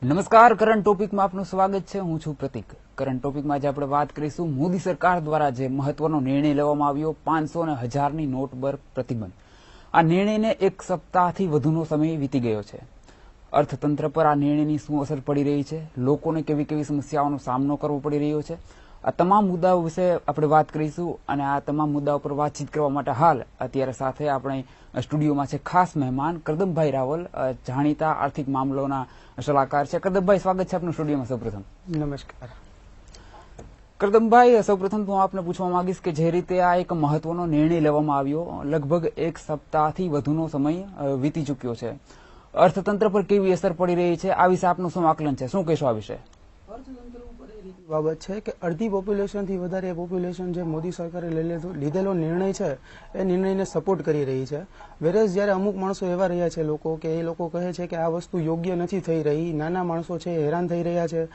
નમસ્કાર, કરંટ ટોપિકમાં આપનું સ્વાગત છે. હું છું પ્રતિક. કરંટ ટોપિકમાં આજે આપણે વાત કરીશું મોદી સરકાર દ્વારા જે મહત્વનો નિર્ણય લેવામાં આવ્યો 500 અને 1000ની નોટ પર પ્રતિબંધ. આ નિર્ણયને એક સપ્તાહથી વધુનો સમય વીતી ગયો છે. અર્થતંત્ર પર આ નિર્ણયની શું અસર પડી રહી છે, લોકોને કેવી કેવી સમસ્યાઓનો સામનો કરવો પડી રહ્યો છે, આ તમામ મુદ્દાઓ વિશે આપણે વાત કરીશું. અને આ તમામ મુદ્દાઓ પર વાતચીત કરવા માટે હાલ અત્યારે સાથે આપણે સ્ટુડિયોમાં છે ખાસ મહેમાન કરદમભાઈ રાવલ, જાણીતા આર્થિક મામલોના સલાહકાર છે. કરદમભાઈ, સ્વાગત છે આપનું સ્ટુડિયોમાં. સૌપ્રથમ નમસ્કાર. કરદમભાઈ, સૌપ્રથમ હું આપને પૂછવા માંગીશ કે જે રીતે આ એક મહત્વનો નિર્ણય લેવામાં આવ્યો, લગભગ એક સપ્તાહથી વધુનો સમય વીતી ચૂક્યો છે, અર્થતંત્ર પર કેવી અસર પડી રહી છે, આ વિશે આપનું શું આકલન છે, શું કહેશો આ વિશે? અર્થતંત્ર ઉપર એ રીતની બાબત છે કે અડધી પોપ્યુલેશનથી વધારે પોપ્યુલેશન જે મોદી સરકારે લીધેલો નિર્ણય છે એ નિર્ણયને સપોર્ટ કરી રહી છે. વેરેઝ જ્યારે અમુક માણસો એવા રહ્યા છે લોકો કે એ લોકો કહે છે કે આ વસ્તુ યોગ્ય નથી થઈ રહી, નાના માણસો છે હેરાન થઈ રહ્યા છે,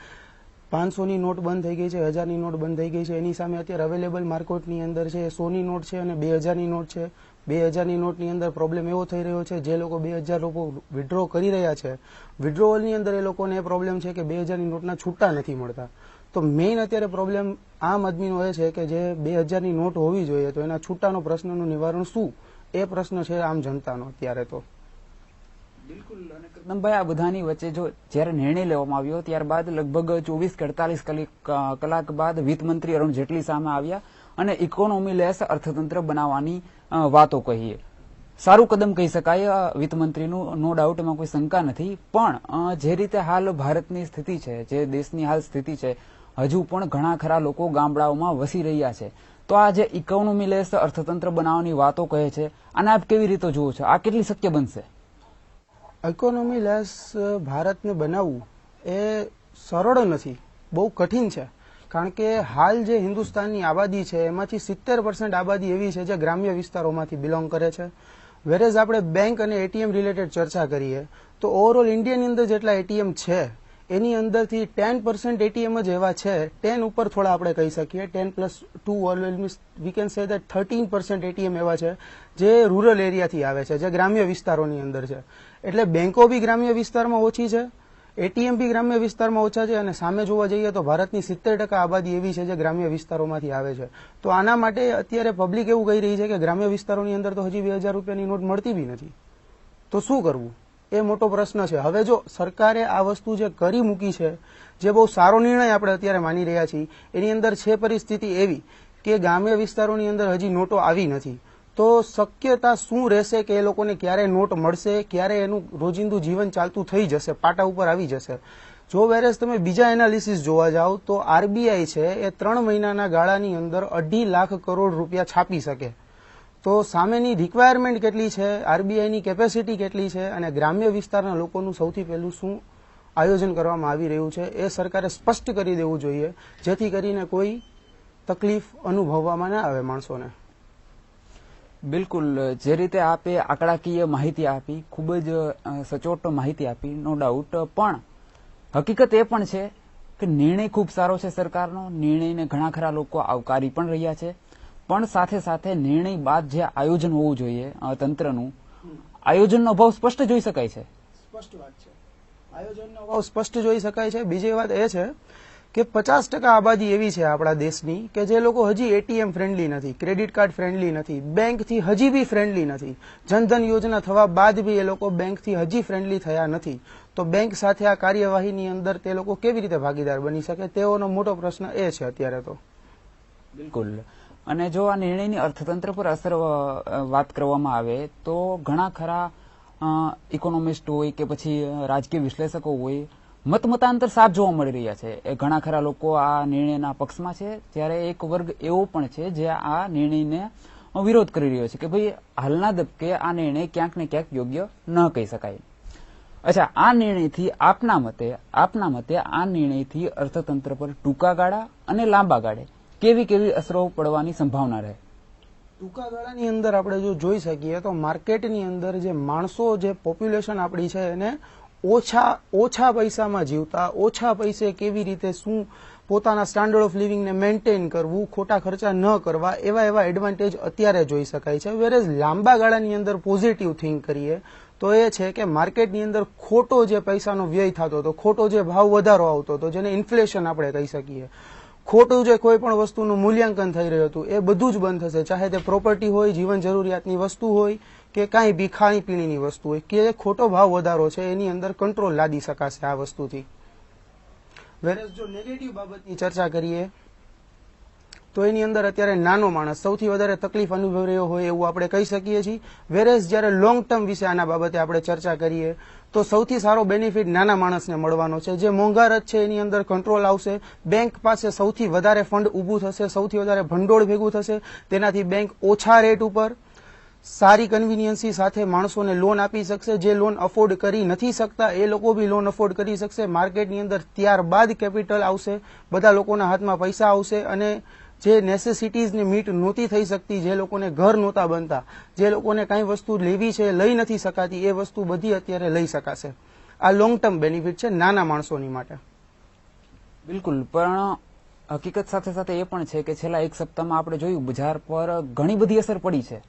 500ની નોટ બંધ થઈ ગઈ છે, 1000ની નોટ બંધ થઈ ગઈ છે, એની સામે અત્યારે અવેલેબલ માર્કેટની અંદર છે 100ની નોટ છે અને 2000ની નોટ છે. 2000ની નોટની અંદર પ્રોબ્લેમ એવો થઈ રહ્યો છે, જે લોકો 2000 લોકો વિડ્રો કરી રહ્યા છે, વિડ્રોવલની અંદર એ લોકોને એ પ્રોબ્લેમ છે કે 2000ની નોટના છૂટા નથી મળતા. તો મેઇન અત્યારે પ્રોબ્લેમ આમ આદમીનો એ છે કે જે 2000ની નોટ હોવી જોઈએ તો એના છૂટાનો પ્રશ્નનું નિવારણ શું, એ પ્રશ્ન છે આમ જનતાનો અત્યારે. તો બિલકુલ. અને કરદમભાઈ, આ બધાની વચ્ચે જો જયારે નિર્ણય લેવામાં આવ્યો ત્યારબાદ લગભગ 24 કે 48 કલાક બાદ વિત્તમંત્રી અરુણ જેટલી સામે આવ્યા અને ઇકોનોમી લેસ અર્થતંત્ર બનાવવાની વાતો કહીએ. સારું કદમ કહી શકાય વિત્તમંત્રીનું, નો ડાઉટ, એમાં કોઈ શંકા નથી. પણ જે રીતે હાલ ભારતની સ્થિતિ છે, જે દેશની હાલ સ્થિતિ છે, હજુ પણ ઘણા ખરા લોકો ગામડાઓમાં વસી રહ્યા છે. તો આ જે ઇકોનોમી લેસ અર્થતંત્ર બનાવવાની વાતો કહે છે, આને આપ કેવી રીતે જુઓ છો? આ કેટલી શક્ય બનશે? ઇકોનોમી લેસ ભારતને બનાવવું એ સરળ નથી, બહુ કઠિન છે. કારણ કે હાલ જે હિન્દુસ્તાનની આબાદી છે એમાંથી 70% આબાદી એવી છે જે ગ્રામ્ય વિસ્તારોમાંથી બિલોંગ કરે છે. વેરેઝ આપણે બેંક અને એટીએમ રિલેટેડ ચર્ચા કરીએ તો ઓવરઓલ ઇન્ડિયાની અંદર જેટલા એટીએમ છે એની અંદરથી 10% એટીએમ જ એવા છે, 10 ઉપર થોડા આપણે કહી શકીએ, 10+2 we can say that 13% ATM એવા છે જે રૂરલ એરિયાથી આવે છે, જે ગ્રામ્ય વિસ્તારોની અંદર છે. એટલે બેંકો બી ગ્રામ્ય વિસ્તારમાં ઓછી છે, એટીએમ બી ગ્રામ્ય વિસ્તારમાં ઓછા છે, અને સામે જોવા જઈએ તો ભારતની 70% આબાદી એવી છે જે ગ્રામ્ય વિસ્તારોમાંથી આવે છે. તો આના માટે અત્યારે પબ્લિક એવું કહી રહી છે કે ગ્રામ્ય વિસ્તારોની અંદર તો હજી 2000 રૂપિયાની નોટ મળતી બી નથી. તો શું કરવું, એ મોટો પ્રશ્ન છે. હવે જો સરકારે આ વસ્તુ જે કરી મૂકી છે, જે બહુ સારો નિર્ણય આપણે અત્યારે માની રહ્યા છીએ, એની અંદર છે પરિસ્થિતિ એવી કે ગ્રામ્ય વિસ્તારોની અંદર હજી નોટો આવી નથી. તો શક્યતા શું રહેશે કે એ લોકોને ક્યારે નોટ મળશે, ક્યારે એનું રોજિંદુ જીવન ચાલતું થઈ જશે, પાટા ઉપર આવી જશે. જો વેરેસ તમે બીજા એનાલિસિસ જોવા જાઓ તો આરબીઆઈ છે એ 3 મહિનાના ગાળાની અંદર 2.5 લાખ કરોડ રૂપિયા છાપી શકે. તો સામેની રિક્વાયરમેન્ટ કેટલી છે, આરબીઆઈની કેપેસિટી કેટલી છે, અને ગ્રામ્ય વિસ્તારના લોકોનું સૌથી પહેલું શું આયોજન કરવામાં આવી રહ્યું છે એ સરકારે સ્પષ્ટ કરી દેવું જોઈએ, જેથી કરીને કોઈ તકલીફ અનુભવવામાં ના આવે માણસોને. બિલકુલ. જે રીતે આપે આંકડાકીય માહિતી આપી, ખૂબ જ સચોટ માહિતી આપી, નો ડાઉટ. પણ હકીકત એ પણ છે કે નિર્ણય ખૂબ સારો છે સરકારનો, નિર્ણયને ઘણા ખરા લોકો આવકારી પણ રહ્યા છે. પણ સાથે સાથે નિર્ણય બાદ જે આયોજન હોવું જોઈએ તંત્રનું, આયોજનનો અભાવ સ્પષ્ટ જોઈ શકાય છે. સ્પષ્ટ વાત છે, આયોજનનો અભાવ સ્પષ્ટ જોઈ શકાય છે. બીજી વાત એ છે કે 50% આબાદી એવી છે આપણા દેશની કે જે લોકો હજી એટીએમ ફ્રેન્ડલી નથી, ક્રેડિટ કાર્ડ ફ્રેન્ડલી નથી, બેંકથી હજી બી ફ્રેન્ડલી નથી. જનધન યોજના થવા બાદ બી એ લોકો બેંકથી હજી ફ્રેન્ડલી થયા નથી. તો બેંક સાથે આ કાર્યવાહીની અંદર તે લોકો કેવી રીતે ભાગીદાર બની શકે, તેઓનો મોટો પ્રશ્ન એ છે અત્યારે. તો બિલકુલ. અને જો આ નિર્ણયની અર્થતંત્ર પર અસર વાત કરવામાં આવે તો ઘણા ખરા ઇકોનોમિસ્ટ હોય કે પછી રાજકીય વિશ્લેષકો હોય, મતાંતર સાફ જોવા મળી રહ્યા છે. ઘણા ખરા લોકો આ નિર્ણયના પક્ષમાં છે, જ્યારે એક વર્ગ એવો પણ છે જે આ નિર્ણયને વિરોધ કરી રહ્યો છે કે ભાઈ હાલના તબક્કે આ નિર્ણય ક્યાંક ને ક્યાંક યોગ્ય ન કહી શકાય. અચ્છા, આ નિર્ણયથી આપના મતે આ નિર્ણયથી અર્થતંત્ર પર ટૂંકા ગાળા અને લાંબા ગાળે કેવી કેવી અસરો પડવાની સંભાવના રહે? ટૂંકા ગાળાની અંદર આપણે જો જોઈ શકીએ તો માર્કેટની અંદર જે માણસો, જે પોપ્યુલેશન આપણી છે એને ઓછા પૈસામાં જીવતા, ઓછા પૈસે કેવી રીતે શું પોતાના સ્ટાન્ડર્ડ ઓફ લિવિંગને મેન્ટેન કરવું, ખોટા ખર્ચા ન કરવા, એવા એડવાન્ટેજ અત્યારે જોઈ શકાય છે. વેરેઝ લાંબા ગાળાની અંદર પોઝિટિવ થિંક કરીએ તો એ છે કે માર્કેટની અંદર ખોટો જે પૈસાનો વ્યય થતો હતો, ખોટો જે ભાવ વધારો આવતો હતો, જેને ઇન્ફ્લેશન આપણે કહી શકીએ, ખોટું જે કોઈ પણ વસ્તુનું મૂલ્યાંકન થઈ રહ્યું હતું, એ બધું જ બંધ થશે. ચાહે તે પ્રોપર્ટી હોય, જીવન જરૂરિયાતની વસ્તુ હોય કે કાંઈ બી ખાણી પીણીની વસ્તુ હોય, કે ખોટો ભાવ વધારો છે એની અંદર કંટ્રોલ લાદી શકાશે આ વસ્તુથી. વેરેસ જો નેગેટિવ બાબતની ચર્ચા કરીએ તો એની અંદર અત્યારે નાનો માણસ સૌથી વધારે તકલીફ અનુભવી રહ્યો હોય એવું આપણે કહી શકીએ છીએ. વેરેસ જ્યારે લોંગ ટર્મ વિશે આના બાબતે આપણે ચર્ચા કરીએ તો સૌથી સારો બેનિફિટ નાના માણસને મળવાનો છે. જે મોંઘારત છે એની અંદર કંટ્રોલ આવશે, બેંક પાસે સૌથી વધારે ફંડ ઊભું થશે, સૌથી વધારે ભંડોળ ભેગું થશે, તેનાથી બેંક ઓછા રેટ ઉપર સારી કન્વીનિયન્સી સાથે માણસોને લોન આપી શકશે. જે લોન અફોર્ડ કરી નથી શકતા એ લોકો બી લોન અફોર્ડ કરી શકશે. માર્કેટની અંદર ત્યારબાદ કેપિટલ આવશે, બધા લોકોના હાથમાં પૈસા આવશે અને જે નેસેસિટીઝને મીટ નહોતી થઈ શકતી, જે લોકોને ઘર નહોતા બનતા, જે લોકોને કાંઈ વસ્તુ લેવી છે લઈ નથી શકાતી, એ વસ્તુ બધી અત્યારે લઈ શકાશે. આ લોંગ ટર્મ બેનિફિટ છે નાના માણસોની માટે. બિલકુલ, પણ હકીકત સાથે સાથે એ પણ છે કે છેલ્લા એક સપ્તાહમાં આપણે જોયું બજાર પર ઘણી બધી અસર પડી છે.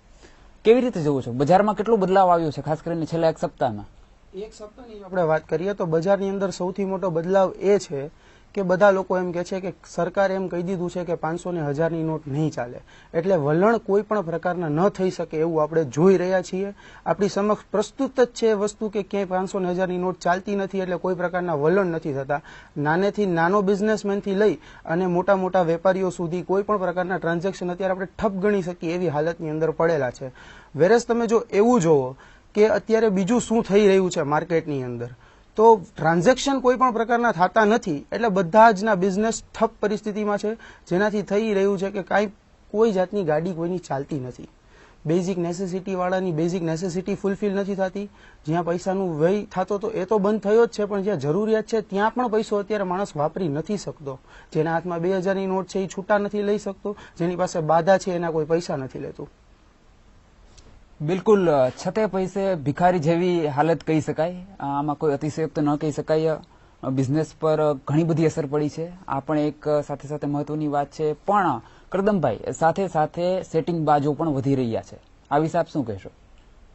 કેવી રીતે જોવો છો? બજારમાં કેટલો બદલાવ આવ્યો છે, ખાસ કરીને છેલ્લા એક સપ્તાહમાં? એક સપ્તાહની આપણે વાત કરીએ તો બજારની અંદર સૌથી મોટો બદલાવ એ છે કે બધા લોકો એમ કે છે કે સરકારે એમ કહી દીધું છે કે 500 ને 1000ની નોટ નહીં ચાલે, એટલે વલણ કોઈ પણ પ્રકારના ન થઈ શકે એવું આપણે જોઈ રહ્યા છીએ. આપણી સમક્ષ પ્રસ્તુત જ છે વસ્તુ કે ક્યાંય 500 ને 1000ની નોટ ચાલતી નથી, એટલે કોઈ પ્રકારના વલણ નથી થતા. નાનેથી નાનો બિઝનેસમેનથી લઈ અને મોટા મોટા વેપારીઓ સુધી કોઈ પણ પ્રકારના ટ્રાન્ઝેક્શન અત્યારે આપણે ઠપ ગણી શકીએ એવી હાલતની અંદર પડેલા છે. વેરેસ તમે જો એવું જોવો કે અત્યારે બીજું શું થઈ રહ્યું છે માર્કેટની અંદર, તો ટ્રાન્ઝેક્શન કોઈ પણ પ્રકારના થતા નથી, એટલે બધા જ ના બિઝનેસ ઠપ પરિસ્થિતિમાં છે, જેનાથી થઈ રહ્યું છે કે કોઈ જાતની ગાડી કોઈની ચાલતી નથી. બેઝિક નેસેસિટી વાળાની બેઝિક નેસેસિટી ફૂલફિલ નથી થતી. જ્યાં પૈસાનું વ્યય થતો તો એ તો બંધ થયો જ છે, પણ જ્યાં જરૂરિયાત છે ત્યાં પણ પૈસો અત્યારે માણસ વાપરી નથી શકતો. જેના હાથમાં 2000ની નોટ છે એ છૂટા નથી લઈ શકતો, જેની પાસે બાધા છે એના કોઈ પૈસા નથી લેતું. બિલકુલ, છતે પૈસે ભિખારી જેવી હાલત કહી શકાય. આમાં કોઈ અતિશયોક્ત ન કહી શકાય. બિઝનેસ પર ઘણી બધી અસર પડી છે, આ પણ એક સાથે સાથે મહત્વની વાત છે. પણ કરદમભાઈ, સાથે સાથે સેટિંગ બાજો પણ વધી રહ્યા છે, આ વિશે આપ શું કહેશો?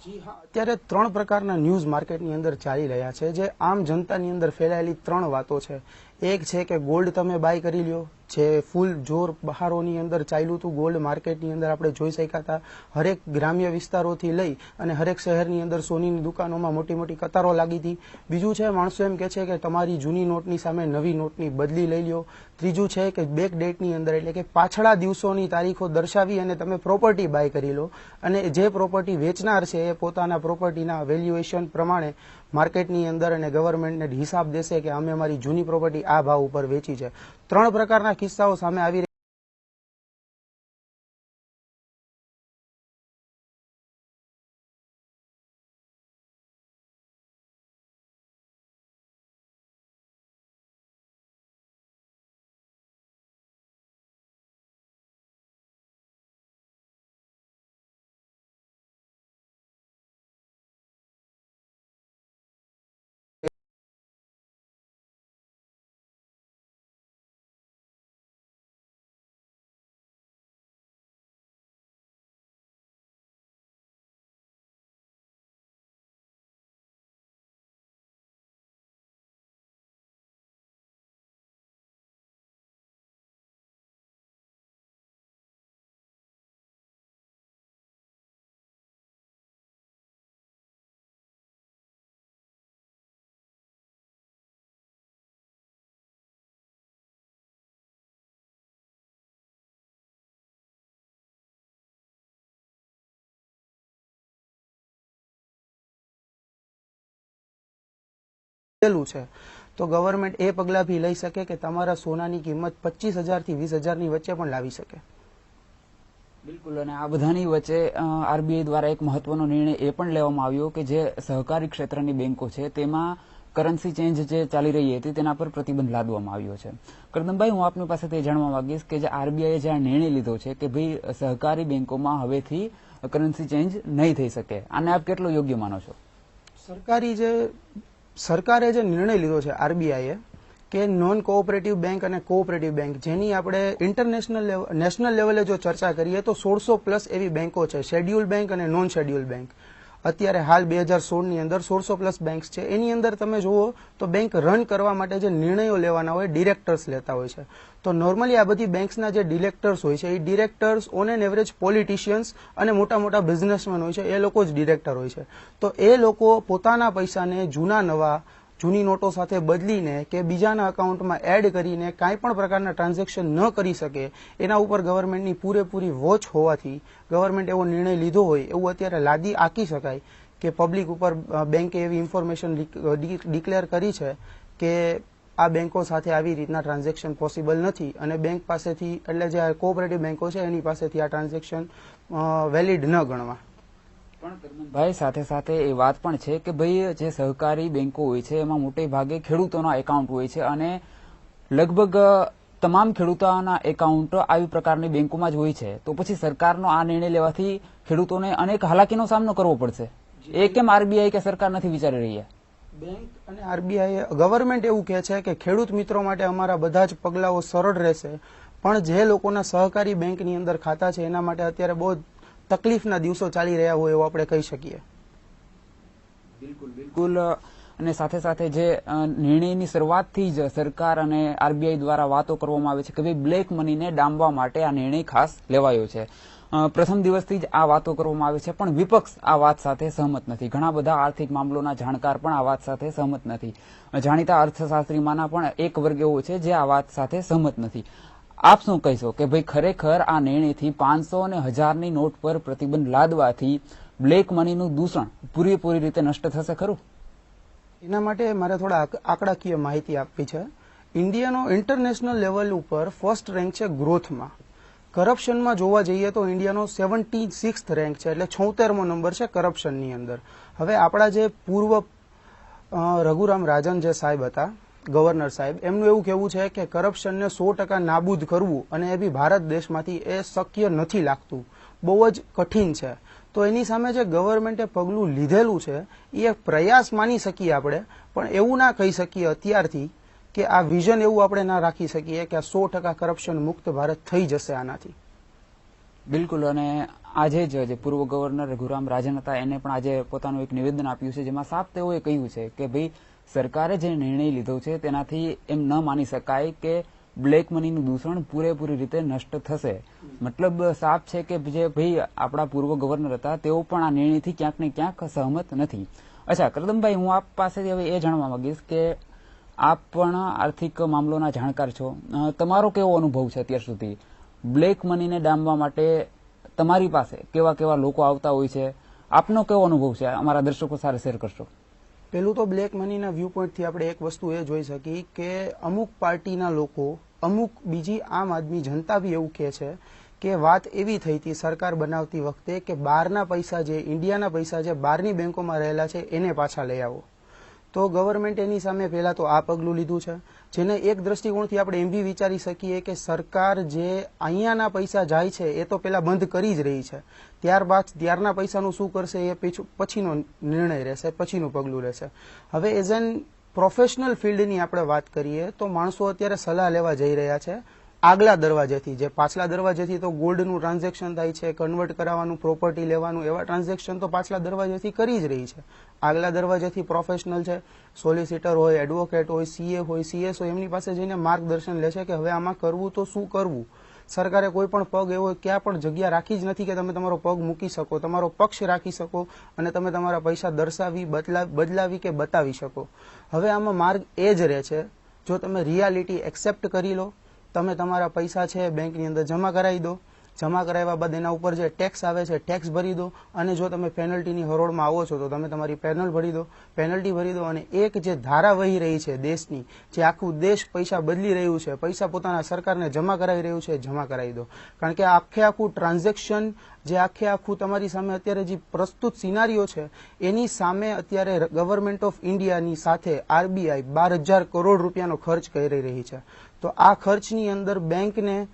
જી હા, અત્યારે 3 પ્રકારના ન્યૂઝ માર્કેટની અંદર ચાલી રહ્યા છે, જે આમ જનતાની અંદર ફેલાયેલી 3 વાતો છે. એક છે કે ગોલ્ડ તમે બાય કરી લ્યો, જે ફૂલ જોર બહારોની અંદર ચાલ્યું હતું ગોલ્ડ માર્કેટની અંદર આપણે જોઈ શક્યા હતા. હરેક ગ્રામ્ય વિસ્તારોથી લઈ અને હરેક શહેરની અંદર સોનીની દુકાનોમાં મોટી મોટી કતારો લાગી હતી. બીજું છે માણસો એમ કે છે કે તમારી જૂની નોટની સામે નવી નોટની બદલી લઈ લ્યો. ત્રીજું છે કે બેક ડેટની અંદર એટલે કે પાછળા દિવસોની તારીખો દર્શાવી અને તમે પ્રોપર્ટી બાય કરી લો, અને જે પ્રોપર્ટી વેચનાર છે એ પોતાના પ્રોપર્ટીના વેલ્યુએશન પ્રમાણે માર્કેટની અંદર અને ગવર્મેન્ટને હિસાબ દેશે કે અમે અમારી જૂની પ્રોપર્ટી આ ભાવ ઉપર વેચી છે. 3 પ્રકારના કિસ્સાઓ સામે આવી છે તો ગવર્મેન્ટ એ પગલા ભી લઈ શકે કે તમારા સોનાની કિંમત 25,000 થી 20,000ની વચ્ચે પણ લાવી શકે. બિલકુલ, અને આ બધાની વચ્ચે આરબીઆઈ દ્વારા એક મહત્વનો નિર્ણય એ પણ લેવામાં આવ્યો કે જે સહકારી ક્ષેત્રની બેંકો છે તેમાં કરન્સી ચેન્જ જે ચાલી રહી હતી તેના પર પ્રતિબંધ લાદવામાં આવ્યો છે. કરદમભાઈ, હું આપની પાસેથી જાણવા માંગીશ કે જે આરબીઆઈએ જે આ નિર્ણય લીધો છે કે ભાઈ સહકારી બેંકોમાં હવેથી કરન્સી ચેન્જ નહીં થઈ શકે, આને આપ કેટલો યોગ્ય માનો છો? સરકારે જે નિર્ણય લીધો છે આરબીઆઈએ કે નોન કોઓપરેટિવ બેંક અને કોઓપરેટિવ બેંક, જેની આપણે નેશનલ લેવલે જો ચર્ચા કરીએ તો 1600 પ્લસ એવી બેંકો છે, શેડ્યુલ બેંક અને નોન શેડ્યુલ બેંક. અત્યારે હાલ 2016ની અંદર 1600+ બેંક્સ છે. એની અંદર તમે જુઓ તો બેંક રન કરવા માટે જે નિર્ણયો લેવાના હોય ડિરેક્ટર્સ લેતા હોય છે. તો નોર્મલી આ બધી બેંક્સના જે ડિરેક્ટર્સ હોય છે એ directors on an average politicians અને મોટા મોટા બિઝનેસમેન હોય છે, એ લોકો જ ડિરેક્ટર હોય છે. તો એ લોકો પોતાના પૈસાને જૂની નોટો સાથે બદલીને કે બીજાના અકાઉન્ટમાં એડ કરીને કાંઈ પણ પ્રકારના ટ્રાન્ઝેક્શન ન કરી શકે, એના ઉપર ગવર્મેન્ટની પૂરેપૂરી વોચ હોવાથી ગવર્મેન્ટ એવો નિર્ણય લીધો હોય એવું અત્યારે લાદી આંકી શકાય કે પબ્લિક ઉપર બેંકે એવી ઇન્ફોર્મેશન ડિક્લેર કરી છે કે આ બેંકો સાથે આવી રીતના ટ્રાન્ઝેક્શન પોસિબલ નથી અને બેંક પાસેથી એટલે જે કોઓપરેટિવ બેંકો છે એની પાસેથી આ ટ્રાન્ઝેક્શન વેલિડ ન ગણવા. ભાઈ સાથે સાથે એ વાત પણ છે કે ભાઈ જે સહકારી બેંકો હોય છે એમાં મોટે ભાગે ખેડૂતોના એકાઉન્ટ હોય છે અને લગભગ તમામ ખેડૂતોના એકાઉન્ટ આવી પ્રકારની બેંકોમાં જ હોય છે. તો પછી સરકારનો આ નિર્ણય લેવાથી ખેડૂતોને અનેક હાલાકીનો સામનો કરવો પડશે. એ કેમ આરબીઆઈ કે સરકાર નથી વિચારી રહ્યા? બેંક અને આરબીઆઈ ગવર્મેન્ટ એવું કહે છે કે ખેડૂત મિત્રો માટે અમારા બધા જ પગલાઓ સરળ રહેશે, પણ જે લોકોના સહકારી બેંકની અંદર ખાતા છે એના માટે અત્યારે બહુ તકલીફના દિવસો ચાલી રહ્યા હોય એવું આપણે કહી શકીએ. બિલકુલ. અને સાથે સાથે જે નિર્ણયની શરૂઆતથી જ સરકાર અને આરબીઆઈ દ્વારા વાતો કરવામાં આવે છે કે ભાઈ બ્લેક મનીને ડામવા માટે આ નિર્ણય ખાસ લેવાયો છે. પ્રથમ દિવસથી જ આ વાતો કરવામાં આવે છે, પણ વિપક્ષ આ વાત સાથે સહમત નથી. ઘણા બધા આર્થિક મામલોના જાણકાર પણ આ વાત સાથે સહમત નથી. જાણીતા અર્થશાસ્ત્રીમાંના પણ એક વર્ગ એવો છે જે આ વાત સાથે સહમત નથી. આપ શું કહીશો કે ભાઈ ખરેખર આ નિર્ણયથી 500 અને 1000ની નોટ પર પ્રતિબંધ લાદવાથી બ્લેક મનીનું દૂષણ પૂરેપૂરી રીતે નષ્ટ થશે ખરું? એના માટે મારે થોડા આંકડાકીય માહિતી આપવી છે. ઇન્ડિયાનો ઇન્ટરનેશનલ લેવલ ઉપર ફર્સ્ટ રેન્ક છે ગ્રોથમાં. કરપ્શનમાં જોવા જઈએ તો ઇન્ડિયાનો 76th રેન્ક છે, એટલે 76મો નંબર છે કરપ્શનની અંદર. હવે આપણા જે પૂર્વ રઘુરામ રાજન જે સાહેબ હતા ગવર્નર સાહેબ, એમનું એવું કહેવું છે કે કરપ્શનને 100% નાબૂદ કરવું અને એ બી ભારત દેશમાંથી એ શક્ય નથી લાગતું, બહુ જ કઠિન છે. તો એની સામે જે ગવર્મેન્ટે પગલું લીધેલું છે એ એક પ્રયાસ માની શકીએ આપણે, પણ એવું ના કહી શકીએ અત્યારથી કે આ વિઝન એવું આપણે ના રાખી શકીએ કે આ 100% કરપ્શન મુક્ત ભારત થઈ જશે આનાથી. બિલકુલ. અને આજે જ જે પૂર્વ ગવર્નર રઘુરામ રાજન હતા એને પણ આજે પોતાનું એક નિવેદન આપ્યું છે જેમાં સાફ તેઓએ કહ્યું છે કે ભાઈ સરકારે જે નિર્ણય લીધો છે તેનાથી એમ ન માની શકાય કે બ્લેક મનીનું દૂષણ પૂરેપૂરી રીતે નષ્ટ થશે. મતલબ સાફ છે કે જે ભાઈ આપણા પૂર્વ ગવર્નર હતા તેઓ પણ આ નિર્ણયથી ક્યાંક ને ક્યાંક સહમત નથી. અચ્છા કરદમભાઈ, હું આપ પાસેથી હવે એ જાણવા માંગીશ કે આપ પણ આર્થિક મામલોના જાણકાર છો. તમારો કેવો અનુભવ છે અત્યાર સુધી? બ્લેક મનીને ડામવા માટે તમારી પાસે કેવા કેવા લોકો આવતા હોય છે? આપનો કેવો અનુભવ છે? અમારા દર્શકો સાથે શેર કરશો. પેલું તો બ્લેક મનીના વ્યૂ પોઈન્ટથી આપણે એક વસ્તુ એ જોઈ શકીએ કે અમુક પાર્ટીના લોકો, અમુક બીજી આમ આદમી જનતા બી એવું કહે છે કે વાત એવી થઈ હતી સરકાર બનાવતી વખતે કે બહારના પૈસા જે ઇન્ડિયાના પૈસા જે બહારની બેંકોમાં રહેલા છે એને પાછા લઈ આવો. તો ગવર્મેન્ટ એની સામે પહેલા તો આ પગલું લીધું છે, જેને એક દ્રષ્ટિકોણથી આપણે એમ બી વિચારી શકીએ કે સરકાર જે અહીંયાના પૈસા જાય છે એ તો પેલા બંધ કરી જ રહી છે, ત્યારબાદ ત્યારના પૈસાનું શું કરશે એ પછીનો નિર્ણય રહેશે, પછીનું પગલું રહેશે. હવે એઝ એન પ્રોફેશનલ ફિલ્ડની આપણે વાત કરીએ તો માણસો અત્યારે સલાહ લેવા જઈ રહ્યા છે આગલા દરવાજેથી. જે પાછલા દરવાજેથી તો ગોલ્ડનું ટ્રાન્ઝેક્શન થાય છે, કન્વર્ટ કરાવવાનું, પ્રોપર્ટી લેવાનું, એવા ટ્રાન્ઝેક્શન તો પાછલા દરવાજેથી કરી જ રહી છે. આગલા દરવાજેથી પ્રોફેશનલ છે, સોલિસિટર હોય, એડવોકેટ હોય, સીએ હોય, સીએસ હોય, એમની પાસે જઈને માર્ગદર્શન લે છે કે હવે આમાં કરવું તો શું કરવું. સરકારે કોઈ પણ પગ એવો ક્યાં પણ જગ્યા રાખી જ નથી કે તમે તમારો પગ મૂકી શકો, તમારો પક્ષ રાખી શકો અને તમે તમારા પૈસા દર્શાવી, બદલાવી કે બતાવી શકો. હવે આમાં માર્ગ એ જ રહે છે, જો તમે રિયાલિટી એક્સેપ્ટ કરી લો, તમે તમારા પૈસા છે બેંકની અંદર જમા કરાવી દો, જમા કરાવ્યા બાદ એના ઉપર જે ટેક્સ આવે છે ટેક્સ ભરી દો, અને જો તમે પેનલ્ટીની હરોળમાં આવો છો તો તમે તમારી પેનલ્ટી ભરી દો અને એક જે ધારા વહી રહી છે દેશની, જે આખું દેશ પૈસા બદલી રહ્યું છે, પૈસા પોતાના સરકારને જમા કરાવી રહ્યું છે, જમા કરાવી દો. કારણ કે આખે આખું ટ્રાન્ઝેક્શન, જે આખે આખું તમારી સામે અત્યારે જે પ્રસ્તુત સિનારીઓ છે એની સામે અત્યારે ગવર્મેન્ટ ઓફ ઇન્ડિયાની સાથે આરબીઆઈ 12,000 કરોડ રૂપિયાનો ખર્ચ કરી રહી છે. તો આ ખર્ચની અંદર બેંકને,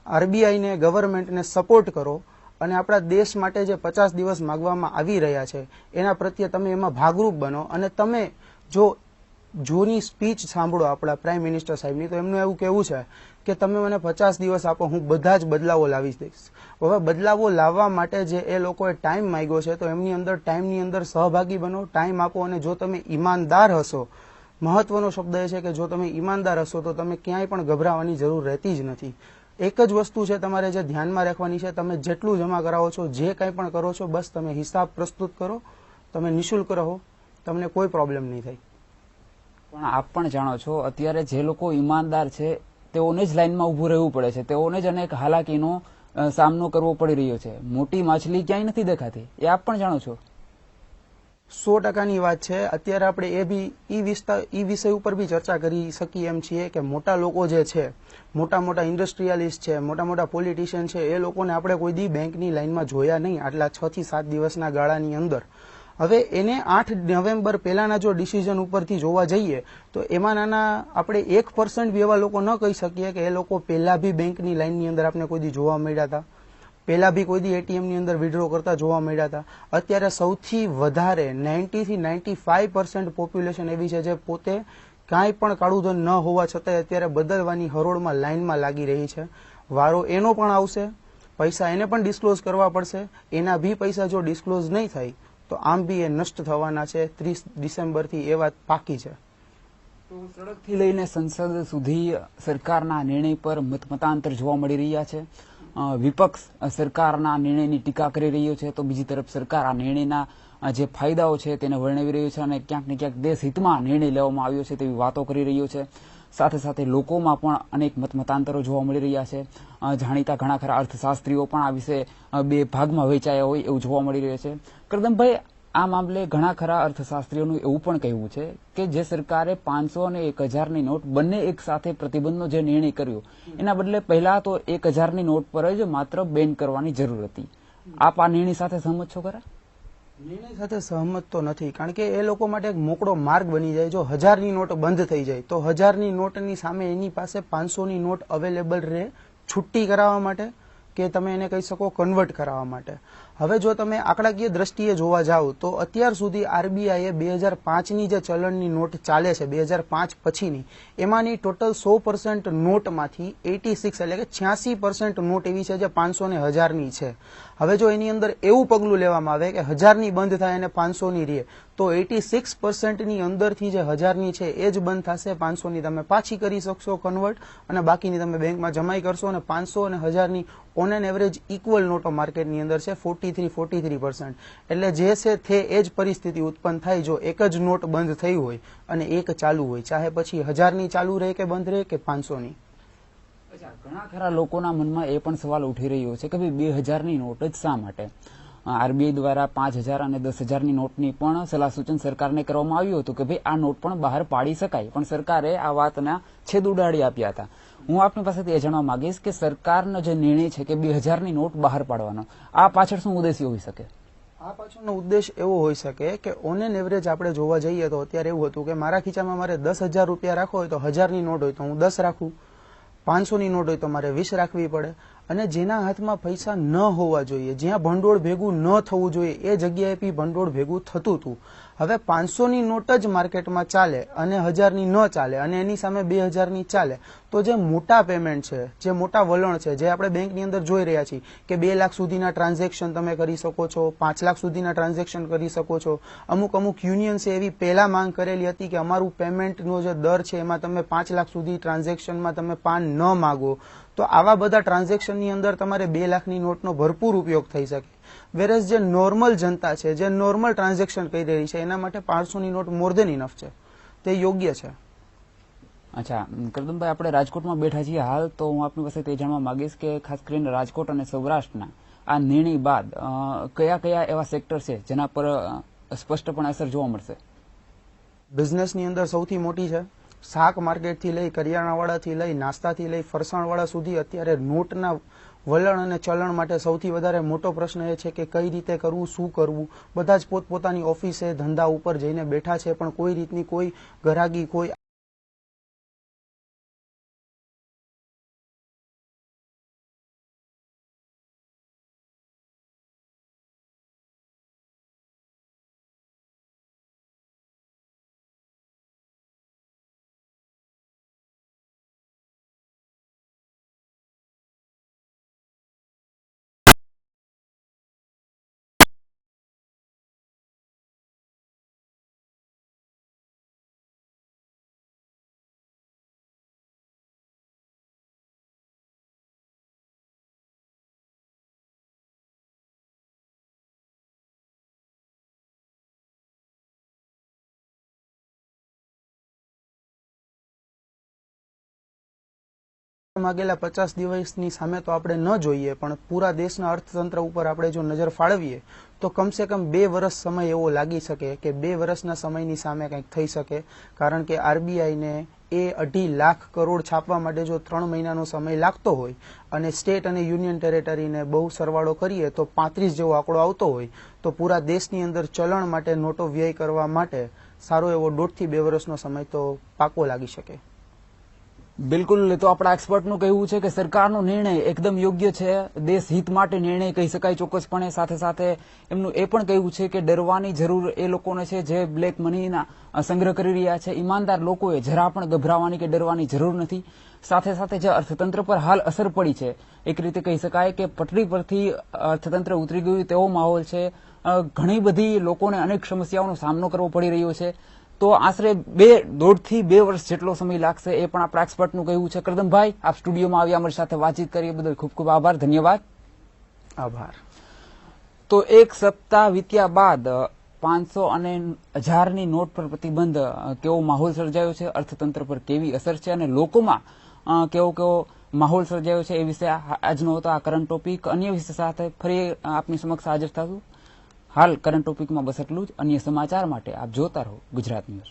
આરબીઆઈને, ગવર્મેન્ટને સપોર્ટ કરો અને આપણા દેશ માટે જે 50 દિવસ માગવામાં આવી રહ્યા છે એના પ્રત્યે તમે એમાં ભાગરૂપ બનો. અને તમે જો જૂની સ્પીચ સાંભળો આપણા પ્રાઇમ મિનિસ્ટર સાહેબની, તો એમનું એવું કહેવું છે કે તમે મને 50 દિવસ આપો, હું બધા જ બદલાવો લાવી દઈશ. હવે બદલાવો લાવવા માટે જે એ લોકોએ ટાઈમ માંગ્યો છે, તો એમની અંદર ટાઈમની અંદર સહભાગી બનો, ટાઈમ આપો, અને જો તમે ઈમાનદાર હશો, મહત્વનો શબ્દ એ છે કે જો તમે ઈમાનદાર હશો તો તમે ક્યાંય પણ ગભરાવાની જરૂર રહેતી જ નથી. એક જ વસ્તુ છે તમારે જે ધ્યાનમાં રાખવાની છે, તમે જેટલું જમા કરાવો છો, જે કંઈ પણ કરો છો, બસ તમે હિસાબ પ્રસ્તુત કરો, તમે નિઃશુલ્ક રહો, તમને કોઈ પ્રોબ્લેમ નહીં થાય. પણ આપ પણ જાણો છો, અત્યારે જે લોકો ઈમાનદાર છે તેઓને જ લાઈનમાં ઊભું રહેવું પડે છે, તેઓને જ અનેક હાલાકીનો સામનો કરવો પડી રહ્યો છે. મોટી માછલી ક્યાંય નથી દેખાતી, એ આપ પણ જાણો છો. 100%ની વાત છે. અત્યારે આપણે એ બી ઈ વિષય ઉપર બી ચર્ચા કરી શકીએ એમ છીએ કે મોટા લોકો જે છે, મોટા મોટા ઇન્ડસ્ટ્રીયાલિસ્ટ છે, મોટા મોટા પોલિટિશિયન છે, એ લોકોને આપણે કોઈ દી બેંકની લાઈનમાં જોયા નહીં આટલા 6 થી 7 દિવસના ગાળાની અંદર. હવે એને 8 નવેમ્બર પહેલાના જો ડિસિઝન ઉપરથી જોવા જઈએ તો એમાં આપણે 1% બી એવા લોકો ન કહી શકીએ કે એ લોકો પહેલા બી બેંકની લાઈનની અંદર આપણે કોઈ દી જોવા મળ્યા હતા, પહેલા બી કોઈ દી એટીએમની અંદર વિડ્રો કરતા જોવા મળ્યા હતા. અત્યારે સૌથી વધારે 90 થી 95% પોપ્યુલેશન એવી છે જે પોતે કાંઈ પણ કાળું ધન ન હોવા છતાંય અત્યારે બદલવાની હરોળમાં લાઈનમાં લાગી રહી છે. વારો એનો પણ આવશે, પૈસા એને પણ ડિસ્ક્લોઝ કરવા પડશે, એના બી પૈસા જો ડિસ્ક્લોઝ નહીં થાય તો આમ બી એ નષ્ટ થવાના છે 30 ડિસેમ્બરથી, એ વાત પાકી છે. તો સડકથી લઈને સંસદ સુધી સરકારના નિર્ણય પર મતાંતર જોવા મળી રહ્યા છે. વિપક્ષ સરકારના નિર્ણયની ટીકા કરી રહ્યો છે, તો બીજી તરફ સરકાર આ નિર્ણયના જે ફાયદાઓ છે તેને વર્ણવી રહ્યું છે અને ક્યાંક ને ક્યાંક દેશ હિતમાં નિર્ણય લેવામાં આવ્યો છે તેવી વાતો કરી રહ્યો છે. સાથે સાથે લોકોમાં પણ અનેક મતાંતરો જોવા મળી રહ્યા છે. જાણીતા ઘણા ખરા અર્થશાસ્ત્રીઓ પણ આ વિશે બે ભાગમાં વહેંચાયા હોય એવું જોવા મળી રહ્યું છે. કરદમભાઈ, આ મામલે ઘણા ખરા અર્થશાસ્ત્રીઓનું એવું પણ કહેવું છે કે જે સરકારે 500 અને 1000ની નોટ બંને એક સાથે પ્રતિબંધનો જે નિર્ણય કર્યો, એના બદલે પહેલા તો 1000ની નોટ પર જ માત્ર બેન કરવાની જરૂર હતી. આપ આ નિર્ણય સાથે સહમત છો ખરા? નિર્ણય સાથે સહમત તો નથી, કારણ કે એ લોકો માટે એક મોકળો માર્ગ બની જાય. જો 1000ની નોટ બંધ થઈ જાય તો 1000ની નોટની સામે એની પાસે 500ની નોટ અવેલેબલ રહે છુટ્ટી કરાવવા માટે, કે તમે એને કહી શકો કન્વર્ટ કરાવવા માટે. હવે જો તમે આંકડાકીય દ્રષ્ટિએ જોવા જાઓ તો અત્યાર સુધી આરબીઆઈએ 2005ની જે ચલણની નોટ ચાલે છે, 2005 પછીની, એમાંની ટોટલ 100% નોટમાંથી 86 એટલે કે 86% નોટ એવી છે જે 500 ને 1000ની છે. હવે જો એની અંદર એવું પગલું લેવામાં આવે કે 1000ની બંધ થાય અને 500ની રહે, તો 86%ની અંદરથી જે 1000ની છે એ જ બંધ થશે, 500ની તમે પાછી કરી શકશો કન્વર્ટ, અને બાકીની તમે બેંકમાં જમાઈ કરશો, અને 500 અને 1000ની ઓન એન એવરેજ ઇક્વલ નોટો માર્કેટની અંદર છે 43%. એટલે જે છે તે એ જ પરિસ્થિતિ ઉત્પન્ન થાય જો એક જ નોટ બંધ થઈ હોય અને એક ચાલુ હોય, ચાહે પછી 1000ની ચાલુ રહે કે બંધ રહે કે 500ની. ઘણા ખરા લોકોના મનમાં એ પણ સવાલ ઉઠી રહ્યો છે કે ભાઈ 2000ની નોટ જ શા માટે? આરબીઆઈ દ્વારા 5000 અને 10000ની નોટની પણ સલાહ સૂચન સરકારને કરવામાં આવ્યું હતું કે ભાઈ આ નોટ પણ બહાર પાડી શકાય, પણ સરકારે આ વાતના છેદ ઉડાડી આપ્યા હતા. હું આપની પાસેથી એ જાણવા માંગીશ કે સરકારનો જે નિર્ણય છે કે 2000ની નોટ બહાર પાડવાનો, આ પાછળ શું ઉદ્દેશ્ય હોઈ શકે? આ પાછળનો ઉદ્દેશ એવો હોઈ શકે કે ઓન એન એવરેજ આપણે જોવા જઈએ તો અત્યારે એવું હતું કે મારા ખીચામાં મારે 10,000 રૂપિયા રાખવો હોય તો 1000ની નોટ હોય તો હું 10 રાખું, 500ની નોટ હોય તો મારે 20 રાખવી પડે. અને જેના હાથમાં પૈસા ન હોવા જોઈએ, જ્યાં ભંડોળ ભેગું ન થવું જોઈએ, એ જગ્યાએ બી ભંડોળ ભેગું થતું હતું. હવે 500ની નોટ જ માર્કેટમાં ચાલે અને 1000ની ન ચાલે અને એની સામે 2000ની ચાલે, તો જે મોટા પેમેન્ટ છે, જે મોટા વલણ છે, જે આપણે બેંકની અંદર જોઈ રહ્યા છીએ કે 2 લાખ સુધીના ટ્રાન્ઝેક્શન તમે કરી શકો છો, 5 લાખ સુધીના ટ્રાન્ઝેક્શન કરી શકો છો. અમુક યુનિયન્સે એવી પહેલા માંગ કરેલી હતી કે અમારું પેમેન્ટનો જે દર છે એમાં તમે 5 લાખ સુધી ટ્રાન્ઝેક્શનમાં તમે પાન ન માગો, તો આવા બધા ટ્રાન્ઝેક્શનની અંદર તમારે 2 લાખની નોટનો ભરપૂર ઉપયોગ થઈ શકે. વેરેઝ જે નોર્મલ જનતા છે, જે નોર્મલ ટ્રાન્ઝેક્શન કરી રહી છે, એના માટે 500ની નોટ મોર દેન ઇનફ છે, તે યોગ્ય છે. અચ્છા કરદમભાઈ, આપણે રાજકોટમાં બેઠા છીએ હાલ, તો હું આપની પાસે તે જાણવા માંગીશ કે ખાસ કરીને રાજકોટ અને સૌરાષ્ટ્રના આ નિર્ણય બાદ કયા કયા એવા સેક્ટર છે જેના પર સ્પષ્ટપણે અસર જોવા મળશે? બિઝનેસની અંદર સૌથી મોટી છે. શાક માર્કેટથી લઈ, કરિયાણાવાળાથી લઈ, નાસ્તાથી લઈ, ફરસાણવાળા સુધી અત્યારે નોટના વલણ અને ચલણ માટે સૌથી વધારે મોટો પ્રશ્ન એ છે કે કઈ રીતે કરવું, શું કરવું. બધા જ પોતપોતાની ઓફિસે, ધંધા ઉપર જઈને બેઠા છે, પણ કોઈ રીતની કોઈ ગ્રાહકી, કોઈ માગેલા 50 દિવસની સામે તો આપણે ન જોઈએ, પણ પૂરા દેશના અર્થતંત્ર ઉપર આપણે જો નજર ફાળવીએ તો કમસે કમ 2 વર્ષ સમય એવો લાગી શકે કે 2 વર્ષના સમયની સામે કંઈક થઈ શકે. કારણ કે આરબીઆઈને એ 2.5 લાખ કરોડ છાપવા માટે જો 3 મહિનાનો સમય લાગતો હોય અને સ્ટેટ અને યુનિયન ટેરેટરીને બહુ સરવાળો કરીએ તો 35 જેવો આંકડો આવતો હોય, તો પૂરા દેશની અંદર ચલણ માટે નોટો વ્યય કરવા માટે સારો એવો 1.5 થી 2 વર્ષનો સમય તો પાકો લાગી શકે. બિલકુલ. તો આપણા એક્સપર્ટનું કહેવું છે કે સરકારનો નિર્ણય એકદમ યોગ્ય છે, દેશ હિત માટે નિર્ણય કહી શકાય ચોક્કસપણે. સાથે સાથે એમનું એ પણ કહેવું છે કે ડરવાની જરૂર એ લોકોને છે જે બ્લેક મનીના સંગ્રહ કરી રહ્યા છે. ઈમાનદાર લોકોએ જરા પણ ગભરાવાની કે ડરવાની જરૂર નથી. સાથે સાથે જે અર્થતંત્ર પર હાલ અસર પડી છે, એક રીતે કહી શકાય કે પટરી પરથી અર્થતંત્ર ઉતરી ગયું તેવો માહોલ છે. ઘણી બધી લોકોને અનેક સમસ્યાઓનો સામનો કરવો પડી રહ્યો છે. તો આશરે 1.5 થી 2 વર્ષ જેટલો સમય લાગશે, એ પણ આપણા એક્સપર્ટનું કહેવું છે. કરદમભાઈ, આપ સ્ટુડિયોમાં આવી અમારી સાથે વાતચીત કરી બદલ ખૂબ ખૂબ આભાર. ધન્યવાદ. આભાર. તો એક સપ્તાહ વીત્યા બાદ 500 અને 1000ની નોટ પર પ્રતિબંધ, કેવો માહોલ સર્જાયો છે, અર્થતંત્ર પર કેવી અસર છે અને લોકોમાં કેવો માહોલ સર્જાયો છે, એ વિશે આજનો હતો આ કરંટ ટોપિક. અન્ય વિષય સાથે ફરી આપની સમક્ષ હાજર થશું. હાલ કરંટ ટોપિકમાં બસ એટલું જ. અન્ય સમાચાર માટે આપ જોતા રહો ગુજરાત ન્યૂઝ.